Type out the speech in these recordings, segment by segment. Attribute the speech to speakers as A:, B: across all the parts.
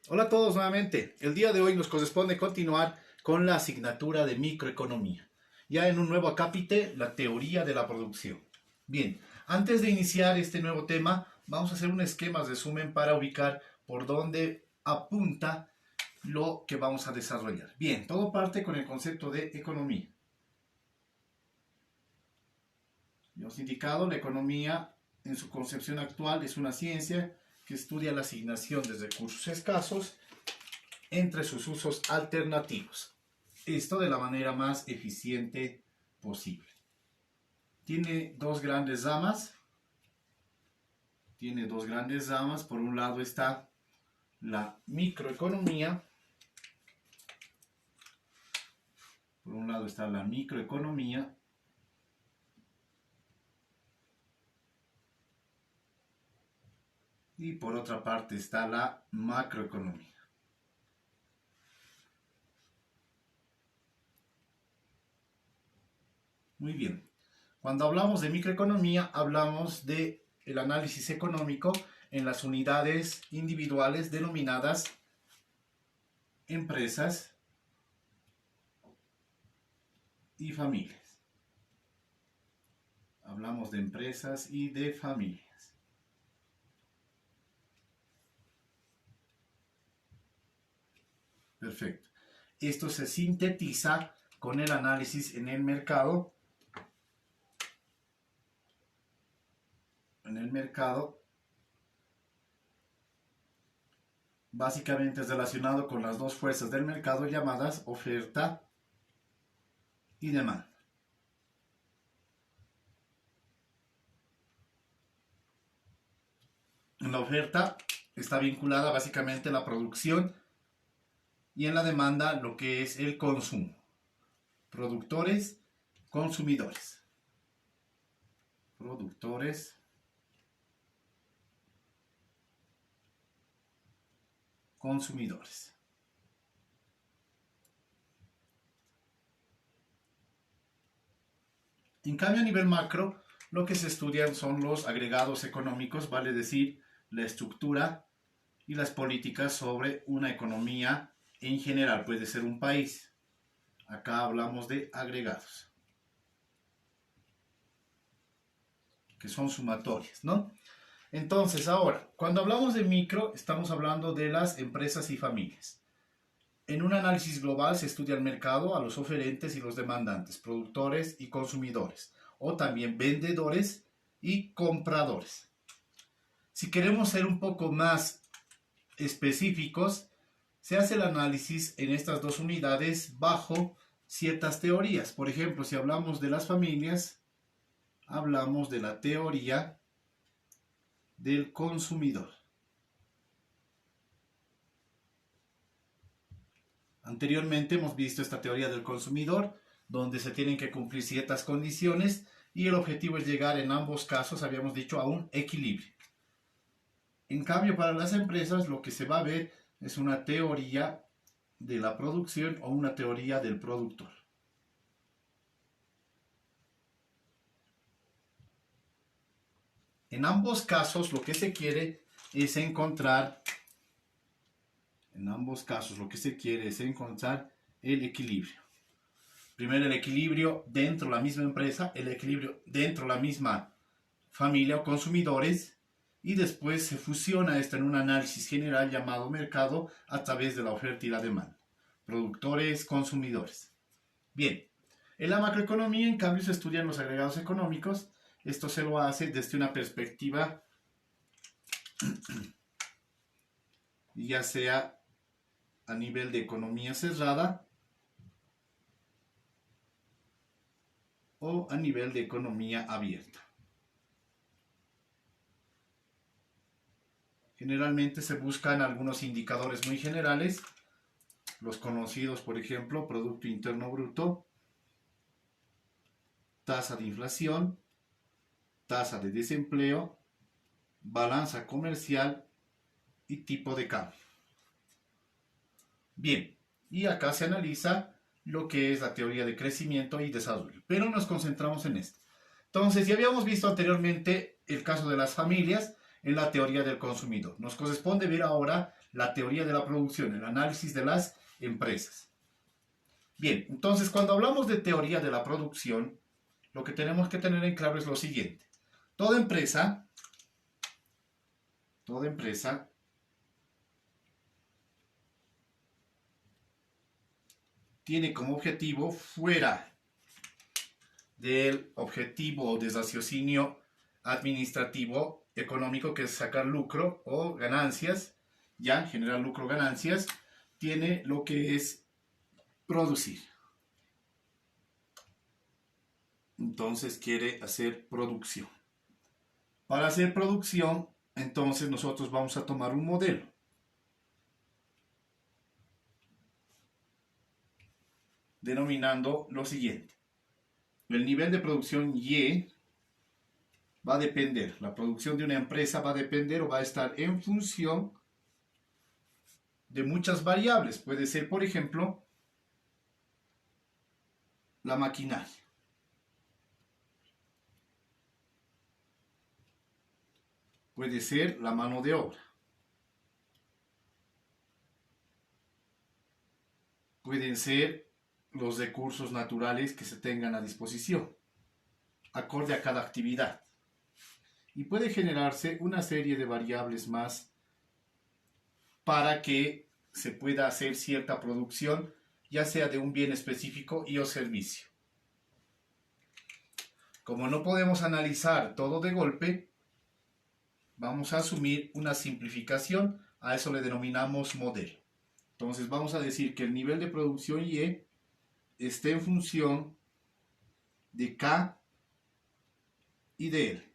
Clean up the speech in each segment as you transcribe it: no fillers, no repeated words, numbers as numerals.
A: Hola a todos nuevamente. El día de hoy nos corresponde continuar con la asignatura de microeconomía. Ya en un nuevo acápite, la teoría de la producción. Bien, antes de iniciar este nuevo tema, vamos a hacer un esquema de resumen para ubicar por dónde apunta lo que vamos a desarrollar. Bien, todo parte con el concepto de economía. Ya hemos indicado, la economía en su concepción actual es una ciencia que estudia la asignación de recursos escasos entre sus usos alternativos. Esto de la manera más eficiente posible. Tiene dos grandes ramas. Por un lado está la microeconomía. Y por otra parte está la macroeconomía. Muy bien. Cuando hablamos de microeconomía, hablamos de el análisis económico en las unidades individuales denominadas empresas y familias. Hablamos de empresas y de familias. Perfecto. Esto se sintetiza con el análisis en el mercado. Básicamente es relacionado con las dos fuerzas del mercado llamadas oferta y demanda. En la oferta está vinculada básicamente la producción y en la demanda lo que es el consumo. Productores, consumidores. En cambio, a nivel macro, lo que se estudian son los agregados económicos, vale decir, la estructura y las políticas sobre una economía en general, puede ser un país. Acá hablamos de agregados, que son sumatorias, ¿no? Entonces, ahora, cuando hablamos de micro, estamos hablando de las empresas y familias. En un análisis global se estudia el mercado, a los oferentes y los demandantes, productores y consumidores, o también vendedores y compradores. Si queremos ser un poco más específicos, se hace el análisis en estas dos unidades bajo ciertas teorías. Por ejemplo, si hablamos de las familias, hablamos de la teoría del consumidor. Anteriormente hemos visto esta teoría del consumidor, donde se tienen que cumplir ciertas condiciones y el objetivo es llegar en ambos casos, habíamos dicho, a un equilibrio. En cambio, para las empresas lo que se va a ver es una teoría de la producción o una teoría del productor. En ambos casos lo que se quiere es encontrar el equilibrio. Primero el equilibrio dentro de la misma empresa, el equilibrio dentro de la misma familia o consumidores, y después se fusiona esto en un análisis general llamado mercado a través de la oferta y la demanda. Productores, consumidores. Bien, en la macroeconomía en cambio se estudian los agregados económicos. Esto se lo hace desde una perspectiva ya sea a nivel de economía cerrada o a nivel de economía abierta. Generalmente se buscan algunos indicadores muy generales, los conocidos, por ejemplo, Producto Interno Bruto, tasa de inflación, tasa de desempleo, balanza comercial y tipo de cambio. Bien, y acá se analiza lo que es la teoría de crecimiento y desarrollo, pero nos concentramos en esto. Entonces, ya habíamos visto anteriormente el caso de las familias en la teoría del consumidor. Nos corresponde ver ahora la teoría de la producción, el análisis de las empresas. Bien, entonces cuando hablamos de teoría de la producción, lo que tenemos que tener en claro es lo siguiente. Toda empresa tiene como objetivo, fuera del objetivo de raciocinio administrativo económico, que es sacar lucro o ganancias, ya generar lucro o ganancias, tiene lo que es producir. Entonces quiere hacer producción. Para hacer producción, entonces nosotros vamos a tomar un modelo. Denominando lo siguiente. El nivel de producción Y va a depender, la producción de una empresa va a depender o va a estar en función de muchas variables. Puede ser, por ejemplo, la maquinaria. Puede ser la mano de obra. Pueden ser los recursos naturales que se tengan a disposición, acorde a cada actividad. Y puede generarse una serie de variables más para que se pueda hacer cierta producción, ya sea de un bien específico y o servicio. Como no podemos analizar todo de golpe, vamos a asumir una simplificación, a eso le denominamos modelo. Entonces vamos a decir que el nivel de producción Y está en función de K y de L.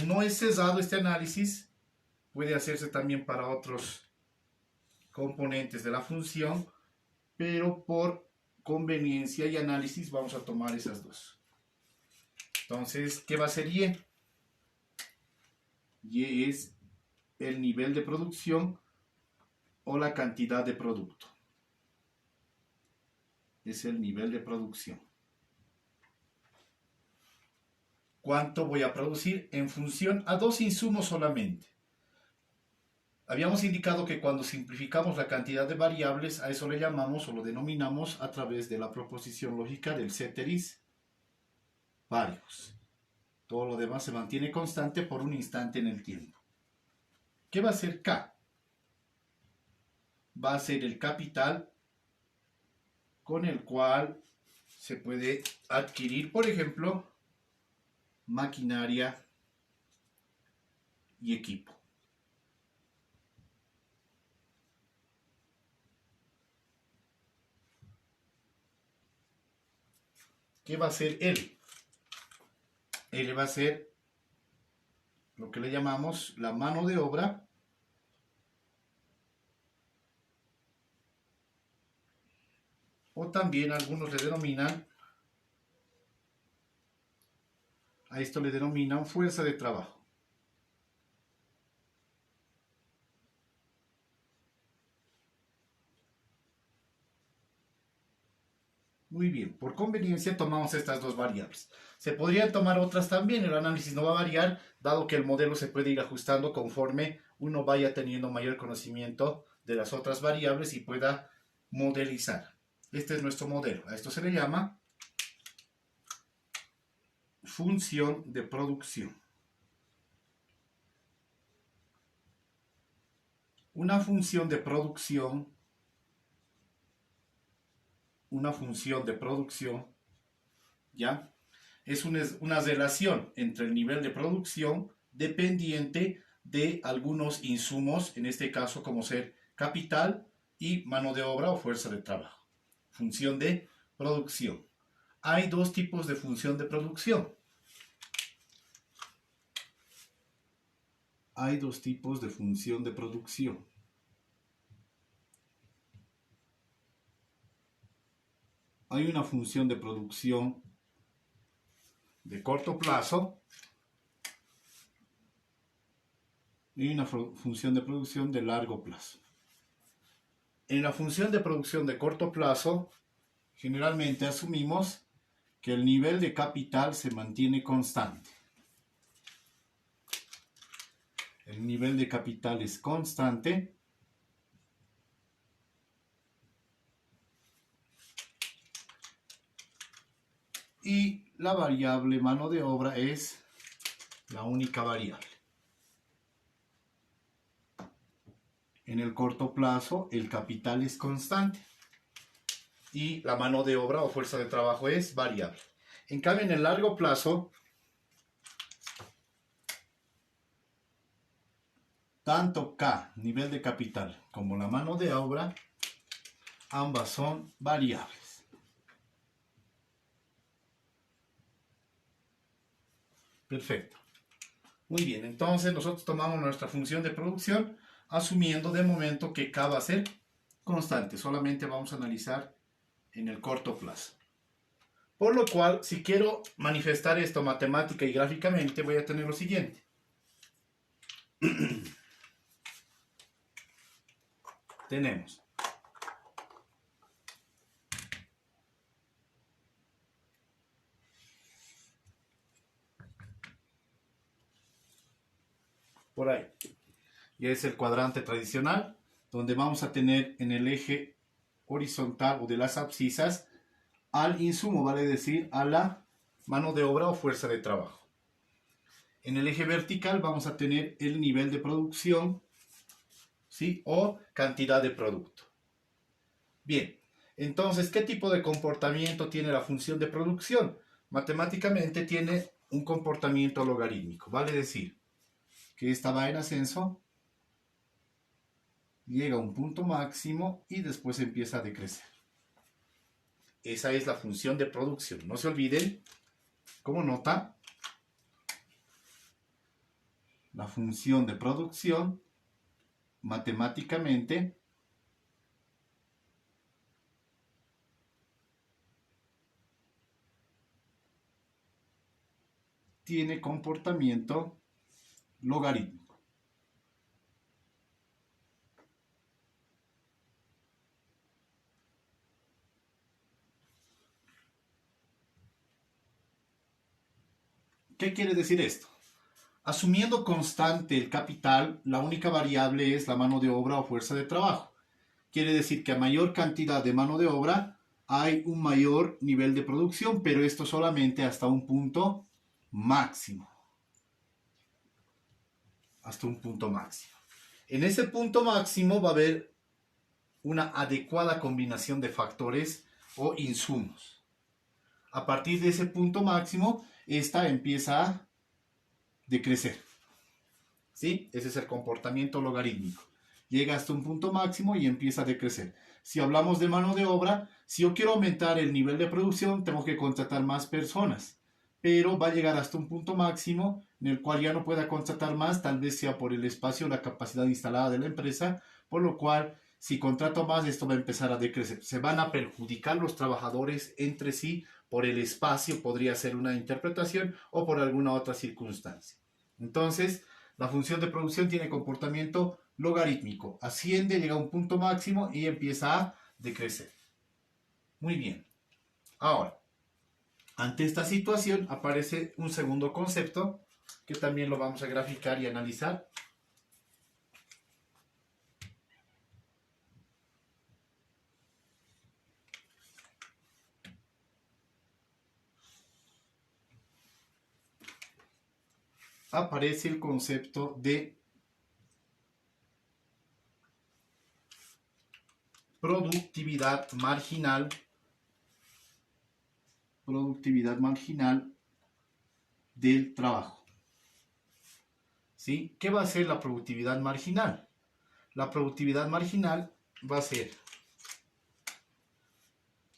A: No es cesado este análisis, puede hacerse también para otros componentes de la función, pero por conveniencia y análisis vamos a tomar esas dos. Entonces, ¿qué va a ser Y? Y es el nivel de producción o la cantidad de producto. Es el nivel de producción. ¿Cuánto voy a producir en función a dos insumos solamente? Habíamos indicado que cuando simplificamos la cantidad de variables, a eso le llamamos o lo denominamos a través de la proposición lógica del ceteris paribus. Todo lo demás se mantiene constante por un instante en el tiempo. ¿Qué va a ser K? Va a ser el capital con el cual se puede adquirir, por ejemplo, maquinaria y equipo. ¿Qué va a ser L? L va a ser lo que le llamamos la mano de obra o también algunos le denominan, a esto le denominan fuerza de trabajo. Muy bien, por conveniencia tomamos estas dos variables. Se podrían tomar otras también, el análisis no va a variar, dado que el modelo se puede ir ajustando conforme uno vaya teniendo mayor conocimiento de las otras variables y pueda modelizar. Este es nuestro modelo. A esto se le llama función de producción. Una función de producción ¿ya? Es una relación entre el nivel de producción dependiente de algunos insumos, en este caso como ser capital y mano de obra o fuerza de trabajo. Función de producción. Hay dos tipos de función de producción. Hay dos tipos de función de producción. Hay una función de producción de corto plazo y una función de producción de largo plazo. En la función de producción de corto plazo, generalmente asumimos que el nivel de capital se mantiene constante. El nivel de capital es constante. Y la variable mano de obra es la única variable. En el corto plazo, el capital es constante y la mano de obra o fuerza de trabajo es variable. En cambio, en el largo plazo, tanto K, nivel de capital, como la mano de obra, ambas son variables. Perfecto. Muy bien, entonces nosotros tomamos nuestra función de producción asumiendo de momento que K va a ser constante. Solamente vamos a analizar en el corto plazo. Por lo cual, si quiero manifestar esto matemática y gráficamente, voy a tener lo siguiente. Tenemos por ahí. Y es el cuadrante tradicional, donde vamos a tener en el eje horizontal o de las abscisas al insumo, vale decir, a la mano de obra o fuerza de trabajo. En el eje vertical vamos a tener el nivel de producción, ¿sí? O cantidad de producto. Bien, entonces, ¿qué tipo de comportamiento tiene la función de producción? Matemáticamente tiene un comportamiento logarítmico, vale decir que esta va en ascenso, llega a un punto máximo y después empieza a decrecer. Esa es la función de producción. No se olviden, como nota, la función de producción matemáticamente tiene comportamiento logarítmico. ¿Qué quiere decir esto? Asumiendo constante el capital, la única variable es la mano de obra o fuerza de trabajo. Quiere decir que a mayor cantidad de mano de obra hay un mayor nivel de producción, pero esto solamente hasta un punto máximo. Hasta un punto máximo. En ese punto máximo va a haber una adecuada combinación de factores o insumos. A partir de ese punto máximo, esta empieza a decrecer. ¿Sí? Ese es el comportamiento logarítmico. Llega hasta un punto máximo y empieza a decrecer. Si hablamos de mano de obra, si yo quiero aumentar el nivel de producción, tengo que contratar más personas. Pero va a llegar hasta un punto máximo en el cual ya no pueda contratar más, tal vez sea por el espacio o la capacidad instalada de la empresa, por lo cual si contrato más esto va a empezar a decrecer. Se van a perjudicar los trabajadores entre sí por el espacio, podría ser una interpretación o por alguna otra circunstancia. Entonces, la función de producción tiene comportamiento logarítmico. Asciende, llega a un punto máximo y empieza a decrecer. Muy bien. Ahora, ante esta situación aparece un segundo concepto que también lo vamos a graficar y analizar. Aparece el concepto de productividad marginal del trabajo. ¿Sí? ¿Qué va a ser la productividad marginal? La productividad marginal va a ser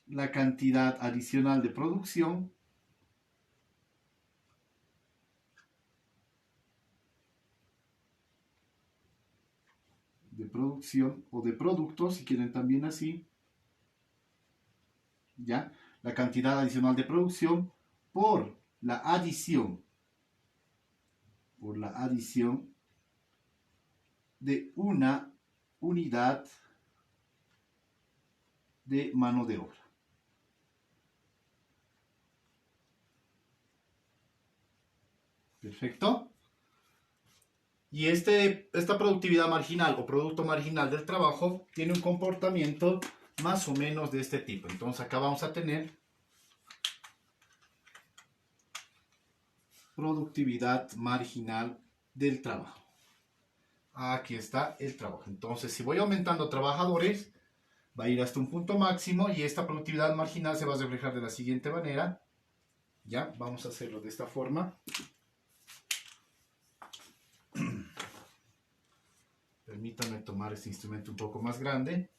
A: la cantidad adicional de producción o de productos, si quieren también así, ¿ya? La cantidad adicional de producción por la adición de una unidad de mano de obra. Perfecto. Y esta productividad marginal o producto marginal del trabajo tiene un comportamiento más o menos de este tipo. Entonces acá vamos a tener productividad marginal del trabajo. Aquí está el trabajo. Entonces si voy aumentando trabajadores, va a ir hasta un punto máximo y esta productividad marginal se va a reflejar de la siguiente manera. Ya, vamos a hacerlo de esta forma. Permítanme tomar este instrumento un poco más grande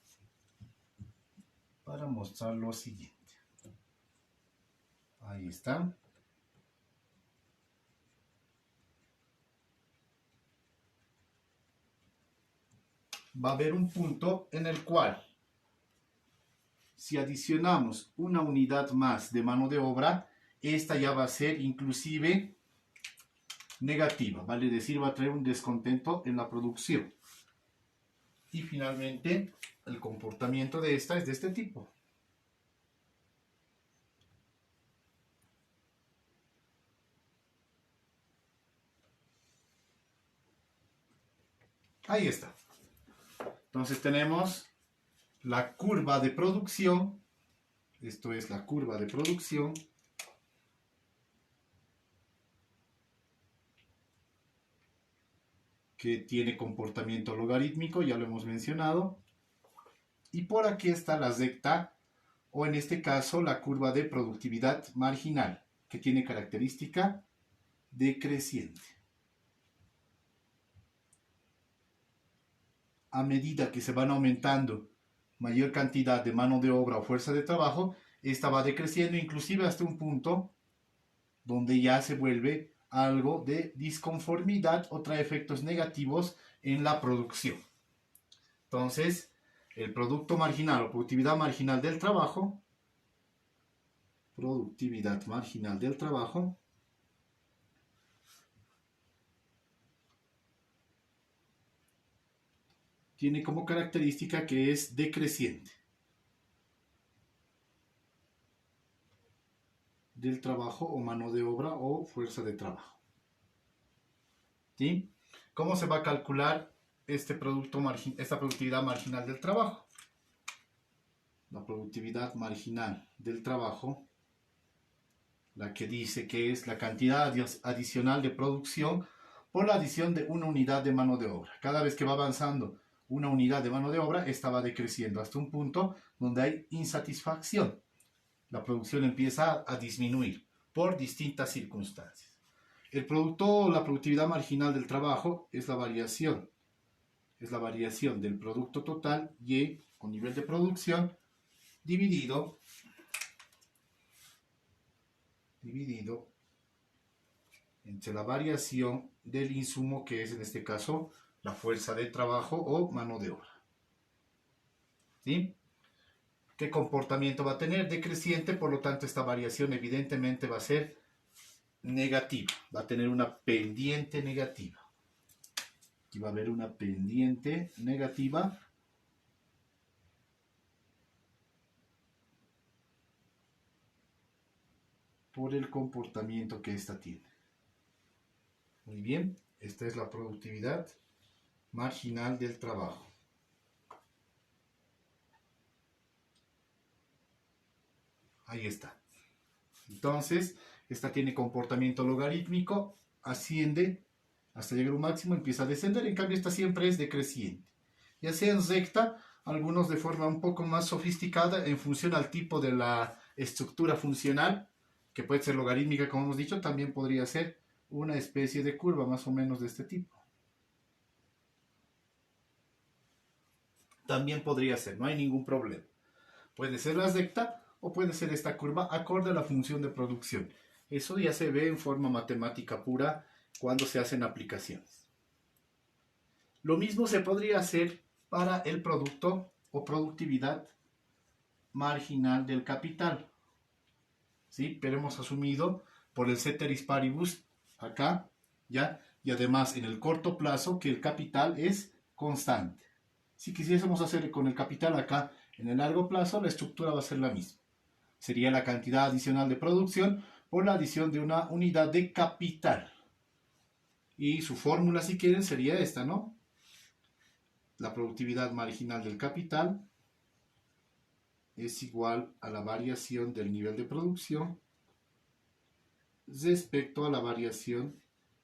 A: para mostrar lo siguiente. Ahí está. Va a haber un punto en el cual, si adicionamos una unidad más de mano de obra, esta ya va a ser inclusive negativa, vale decir, va a traer un descontento en la producción. Y finalmente, el comportamiento de esta es de este tipo. Ahí está. Entonces tenemos la curva de producción. Esto es la curva de producción. Que tiene comportamiento logarítmico, ya lo hemos mencionado. Y por aquí está la recta, o en este caso la curva de productividad marginal, que tiene característica decreciente. A medida que se van aumentando mayor cantidad de mano de obra o fuerza de trabajo, esta va decreciendo inclusive hasta un punto donde ya se vuelve algo de disconformidad o trae efectos negativos en la producción. Entonces, el producto marginal o productividad marginal del trabajo, tiene como característica que es decreciente del trabajo o mano de obra o fuerza de trabajo. ¿Sí? ¿Cómo se va a calcular esta productividad marginal del trabajo? La productividad marginal del trabajo, la que dice que es la cantidad adicional de producción por la adición de una unidad de mano de obra. Cada vez que va avanzando una unidad de mano de obra, esta va decreciendo hasta un punto donde hay insatisfacción. La producción empieza a disminuir por distintas circunstancias. El producto, la productividad marginal del trabajo es la variación del producto total Y o nivel de producción dividido entre la variación del insumo, que es en este caso la fuerza de trabajo o mano de obra. ¿Sí? ¿Qué comportamiento va a tener? Decreciente, por lo tanto esta variación evidentemente va a ser negativa, va a tener una pendiente negativa. Aquí va a haber una pendiente negativa por el comportamiento que esta tiene. Muy bien, esta es la productividad marginal del trabajo. Ahí está. Entonces, esta tiene comportamiento logarítmico, asciende hasta llegar a un máximo, empieza a descender, en cambio esta siempre es decreciente. Ya sea en recta, algunos de forma un poco más sofisticada en función al tipo de la estructura funcional, que puede ser logarítmica como hemos dicho, también podría ser una especie de curva más o menos de este tipo. También podría ser, no hay ningún problema. Puede ser la recta o puede ser esta curva acorde a la función de producción. Eso ya se ve en forma matemática pura cuando se hacen aplicaciones. Lo mismo se podría hacer para el producto o productividad marginal del capital. ¿Sí? Pero hemos asumido por el ceteris paribus acá, ¿ya? Y además en el corto plazo que el capital es constante. Si quisiésemos hacer con el capital acá en el largo plazo, la estructura va a ser la misma. Sería la cantidad adicional de producción por la adición de una unidad de capital. Y su fórmula, si quieren, sería esta, ¿no? La productividad marginal del capital es igual a la variación del nivel de producción respecto a la variación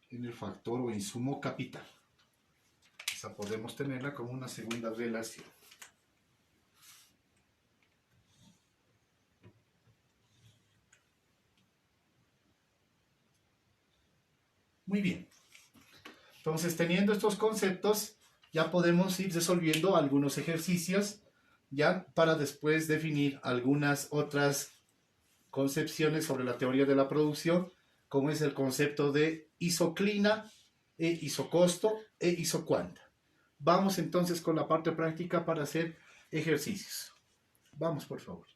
A: en el factor o insumo capital. Esa podemos tenerla como una segunda relación. Muy bien. Entonces, teniendo estos conceptos, ya podemos ir resolviendo algunos ejercicios, ya para después definir algunas otras concepciones sobre la teoría de la producción, como es el concepto de isoclina, isocosto e isocuanta. Vamos entonces con la parte práctica para hacer ejercicios. Vamos, por favor.